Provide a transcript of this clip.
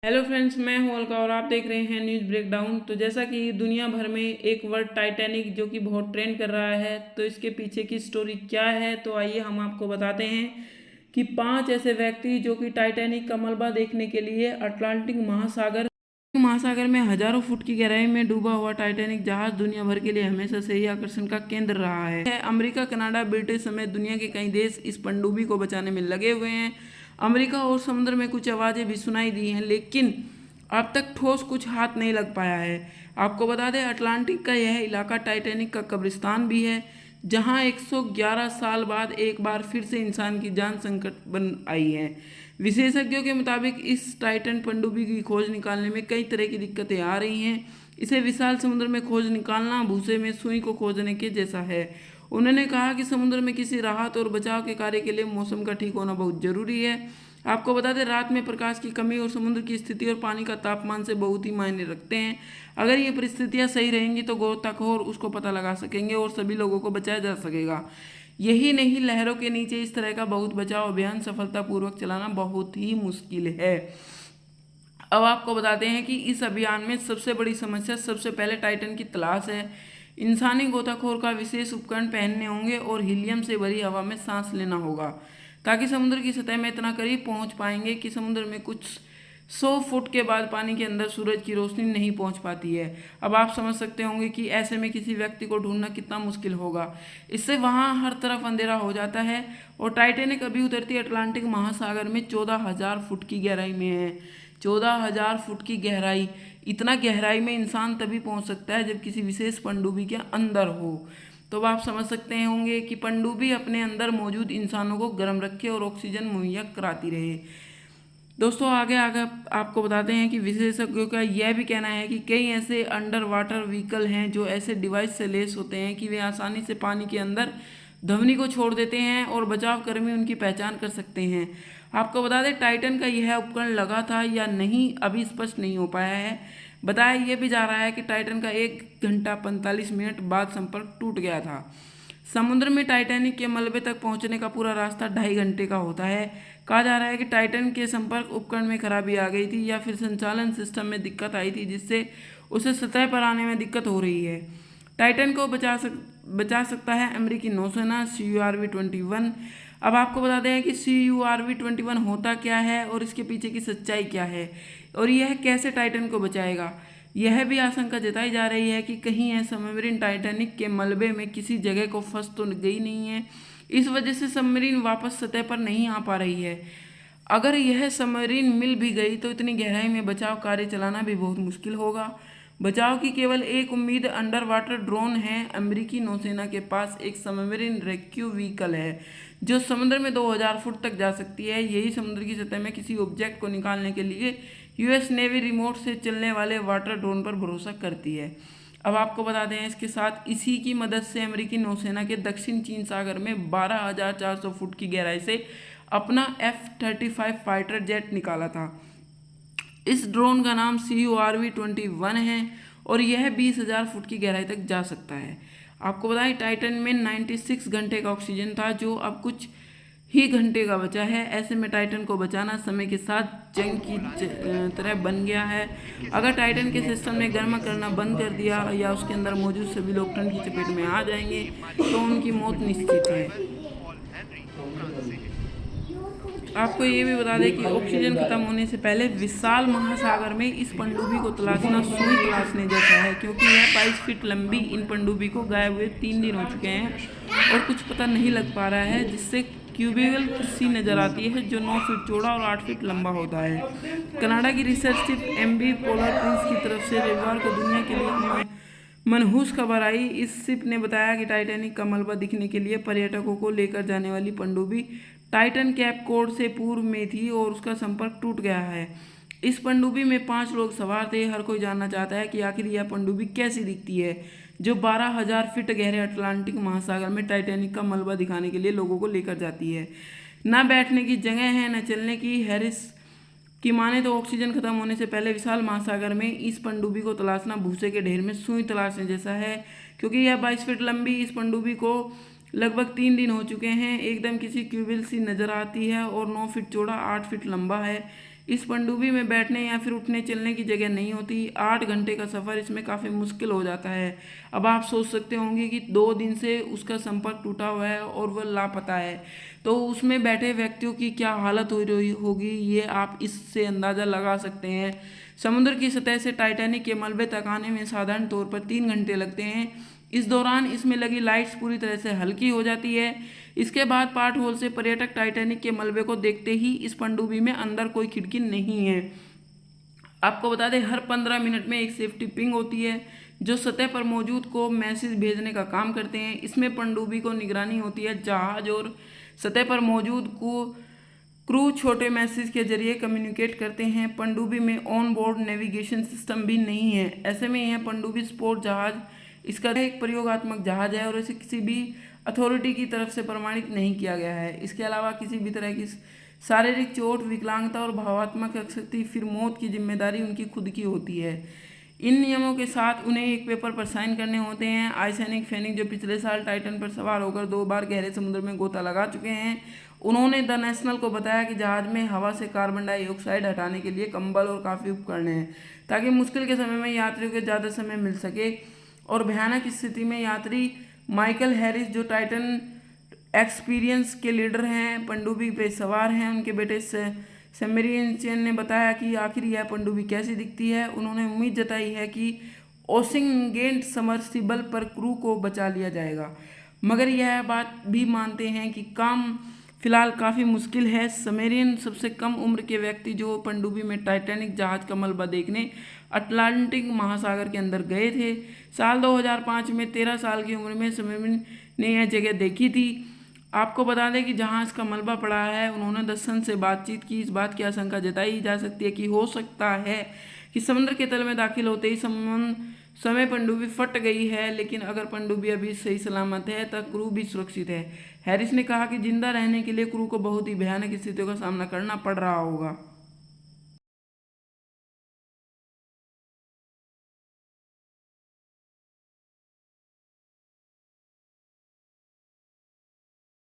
Hello friends, मैं हूं अलका और आप देख रहे हैं न्यूज़ ब्रेकडाउन। तो जैसा कि दुनिया भर में एक वर्ड टाइटैनिक जो कि बहुत ट्रेंड कर रहा है, तो इसके पीछे की स्टोरी क्या है, तो आइए हम आपको बताते हैं कि 5 ऐसे व्यक्ति जो कि टाइटैनिक का मलबा देखने के लिए अटलांटिक महासागर में हजारों फुट की गहराई में डूबा हुआ टाइटैनिक जहाज दुनिया भर के लिए हमेशा से ही आकर्षण का केंद्र रहा है। अमेरिका, कनाडा, ब्रिटेन समेत दुनिया के कई देश इस पनडुब्बी को बचाने में लगे हुए हैं। अमेरिका और समुद्र में कुछ आवाजें भी सुनाई दी हैं, लेकिन अब तक ठोस कुछ हाथ नहीं लग पाया है। आपको बता दें, अटलांटिक का यह इलाका टाइटैनिक का कब्रिस्तान भी है, जहां 111 साल बाद एक बार फिर से इंसान की जान संकट बन आई है। विशेषज्ञों के मुताबिक इस टाइटन पनडुब्बी की खोज निकालने में कई तरह की दिक्कतें आ रही हैं। इसे विशाल समुद्र में खोज निकालना भूसे में सुई को खोजने के जैसा है। उन्होंने कहा कि समुद्र में किसी राहत और बचाव के कार्य के लिए मौसम का ठीक होना बहुत जरूरी है। आपको बता दें, रात में प्रकाश की कमी और समुद्र की स्थिति और पानी का तापमान से बहुत ही मायने रखते हैं। अगर ये परिस्थितियां सही रहेंगी तो गोताखोर उसको पता लगा सकेंगे और सभी लोगों को बचाया जा सकेगा। यही नहीं, लहरों के नीचे इस तरह का बहुत बचाव अभियान सफलतापूर्वक चलाना बहुत ही मुश्किल है। अब आपको बताते हैं कि इस अभियान में सबसे बड़ी समस्या सबसे पहले टाइटन की तलाश है। इंसानी गोताखोर का विशेष उपकरण पहनने होंगे और हीलियम से भरी हवा में सांस लेना होगा, ताकि समुद्र की सतह में इतना करीब पहुंच पाएंगे कि समुद्र में कुछ 100 फुट के बाद पानी के अंदर सूरज की रोशनी नहीं पहुंच पाती है। अब आप समझ सकते होंगे कि ऐसे में किसी व्यक्ति को ढूंढना कितना मुश्किल होगा। इससे वहां हर तरफ अंधेरा हो जाता है और टाइटैनिक अभी उतरती अटलांटिक महासागर में 14,000 फुट की गहराई में है। 14,000 फुट की गहराई, इतना गहराई में इंसान तभी पहुंच सकता है जब किसी विशेष पनडुब्बी के अंदर हो। तो अब आप समझ सकते होंगे कि पनडुब्बी अपने अंदर मौजूद इंसानों को गर्म रखे और ऑक्सीजन मुहैया कराती रहे। दोस्तों, आगे आगे आपको बताते हैं कि विशेषज्ञों का यह भी कहना है कि कई ऐसे अंडर वाटर व्हीकल हैं जो ऐसे डिवाइस से लेस होते हैं कि वे आसानी से पानी के अंदर ध्वनि को छोड़ देते हैं और बचाव कर्मी उनकी पहचान कर सकते हैं। आपको बता दें, टाइटन का यह उपकरण लगा था या नहीं अभी स्पष्ट नहीं हो पाया है। बताया यह भी जा रहा है कि टाइटन का 1 घंटा 45 मिनट बाद संपर्क टूट गया था। समुद्र में टाइटैनिक के मलबे तक पहुंचने का पूरा रास्ता 2.5 घंटे का होता है। कहा जा रहा है कि टाइटन के संपर्क उपकरण में खराबी आ गई थी या फिर संचालन सिस्टम में दिक्कत आई थी, जिससे उसे सतह पर आने में दिक्कत हो रही है। टाइटन को बचा सकता है अमेरिकी नौसेना CURV-21। अब आपको बता दें कि CURV-21 होता क्या है और इसके पीछे की सच्चाई क्या है और यह कैसे टाइटन को बचाएगा। यह भी आशंका जताई जा रही है कि कहीं यह सबमरीन टाइटैनिक के मलबे में किसी जगह को फंस तो गई नहीं है, इस वजह से सबमरीन वापस सतह पर नहीं आ पा रही है। अगर यह सबमरीन मिल भी गई तो इतनी गहराई में बचाव कार्य चलाना भी बहुत मुश्किल होगा। बचाव की केवल एक उम्मीद अंडर वाटर ड्रोन है। अमेरिकी नौसेना के पास एक सबमरीन रेस्क्यू व्हीकल है जो समुद्र में 2,000 फुट तक जा सकती है। यही समुद्र की सतह में किसी ऑब्जेक्ट को निकालने के लिए US नेवी रिमोट से चलने वाले वाटर ड्रोन पर भरोसा करती है। अब आपको बता दें, इसके साथ इसी की मदद से अमेरिकी नौसेना के दक्षिण चीन सागर में 12,400 फुट की गहराई से अपना F-35 फाइटर जेट निकाला था। इस ड्रोन का नाम CURV-21 है और यह 20,000 फुट की गहराई तक जा सकता है। आपको बताएं, टाइटन में 96 घंटे का ऑक्सीजन था जो अब कुछ ही घंटे का बचा है। ऐसे में टाइटन को बचाना समय के साथ जंग की तरह बन गया है। अगर टाइटन के सिस्टम ने गर्म करना बंद कर दिया या उसके अंदर मौजूद सभी लोग ठंड की चपेट में आ जाएंगे तो उनकी मौत निश्चित है। आपको ये भी बता दें कि ऑक्सीजन खत्म होने से पहले विशाल महासागर में इस पनडुब्बी को तलाशना सुई तलाशने जैसा है, क्योंकि यह 22 फीट लंबी इन पनडुब्बी को गायब हुए 3 दिन हो चुके हैं और कुछ पता नहीं लग पा रहा है, जिससे क्यूबिकल सी नजर आती है जो 9 फीट चौड़ा और 8 फीट लंबा होता है। कनाडा की research ship MV polar Prince की तरफ से रविवार को दुनिया के लिए मनहूस खबर आई। इस शिप ने बताया कि टाइटैनिक का मलबा दिखने के लिए पर्यटकों को लेकर जाने वाली पनडुब्बी टाइटन कैप कोड से पूर्व में थी और उसका संपर्क टूट गया है। इस पनडुब्बी में 5 लोग सवार थे। हर कोई जानना चाहता है कि आखिर यह पनडुब्बी कैसी दिखती है जो 12,000 फीट गहरे अटलांटिक महासागर में टाइटैनिक का मलबा दिखाने के लिए लोगों को लेकर जाती है। न बैठने की जगह है न चलने की। हैरिस की माने तो ऑक्सीजन खत्म होने से पहले विशाल महासागर में इस पनडुब्बी को तलाशना भूसे के ढेर में सुई तलाशने जैसा है, क्योंकि यह 22 फीट लंबी इस पनडुब्बी को लगभग 3 दिन हो चुके हैं। एकदम किसी क्यूबिल सी नजर आती है और 9 फीट चौड़ा 8 फीट लंबा है। इस पनडुब्बी में बैठने या फिर उठने चलने की जगह नहीं होती। 8 घंटे का सफ़र इसमें काफ़ी मुश्किल हो जाता है। अब आप सोच सकते होंगे कि 2 दिन से उसका संपर्क टूटा हुआ है और वह लापता है, तो उसमें बैठे व्यक्तियों की क्या हालत हो रही होगी, ये आप इससे अंदाज़ा लगा सकते हैं। समुद्र की सतह से टाइटैनिक के मलबे तक आने में साधारण तौर पर 3 घंटे लगते हैं। इस दौरान इसमें लगी लाइट्स पूरी तरह से हल्की हो जाती है। इसके बाद पार्ट होल से पर्यटक टाइटैनिक के मलबे को देखते ही इस पनडुब्बी में अंदर कोई खिड़की नहीं है। आपको बता दें, हर 15 मिनट में एक सेफ्टी पिंग होती है जो सतह पर मौजूद को मैसेज भेजने का काम करते हैं। इसमें पनडुब्बी को निगरानी होती है। जहाज और सतह पर मौजूद को क्रू छोटे मैसेज के जरिए कम्युनिकेट करते हैं। पनडुब्बी में ऑन बोर्ड नेविगेशन सिस्टम भी नहीं है। ऐसे में यह पनडुब्बी स्पोर्ट जहाज, इसका एक प्रयोगात्मक जहाज है और इसे किसी भी अथॉरिटी की तरफ से प्रमाणित नहीं किया गया है। इसके अलावा किसी भी तरह की शारीरिक चोट, विकलांगता और भावात्मक क्षति, फिर मौत की जिम्मेदारी उनकी खुद की होती है। इन नियमों के साथ उन्हें एक पेपर पर साइन करने होते हैं। आइसैनिक फेनिक, जो पिछले साल टाइटन पर सवार होकर 2 बार गहरे समुद्र में गोता लगा चुके हैं, उन्होंने द नेशनल को बताया कि जहाज में हवा से कार्बन डाइऑक्साइड हटाने के लिए कंबल और काफ़ी उपकरण हैं, ताकि मुश्किल के समय में यात्रियों को ज़्यादा समय मिल सके। और भयानक स्थिति में यात्री माइकल हैरिस, जो टाइटन एक्सपीरियंस के लीडर हैं, पनडुब्बी पे सवार हैं, उनके बेटे सेमेरियन ने बताया कि आखिर यह पनडुब्बी कैसी दिखती है। उन्होंने उम्मीद जताई है कि ओसिंगेंट समर्सिबल पर क्रू को बचा लिया जाएगा, मगर यह बात भी मानते हैं कि काम फिलहाल काफ़ी मुश्किल है। समेरियन सबसे कम उम्र के व्यक्ति जो पनडुब्बी में टाइटैनिक जहाज का मलबा देखने अटलांटिक महासागर के अंदर गए थे। साल 2005 में 13 साल की उम्र में समेरियन ने यह जगह देखी थी। आपको बता दें कि जहां इसका मलबा पड़ा है, उन्होंने द सन से बातचीत की। इस बात की आशंका जताई जा सकती है कि हो सकता है कि समुद्र के तल में दाखिल होते ही समय पनडुब्बी फट गई है, लेकिन अगर पनडुब्बी अभी सही सलामत है तो क्रू भी सुरक्षित है। हैरिस ने कहा कि जिंदा रहने के लिए क्रू को बहुत ही भयानक स्थितियों का सामना करना पड़ रहा होगा।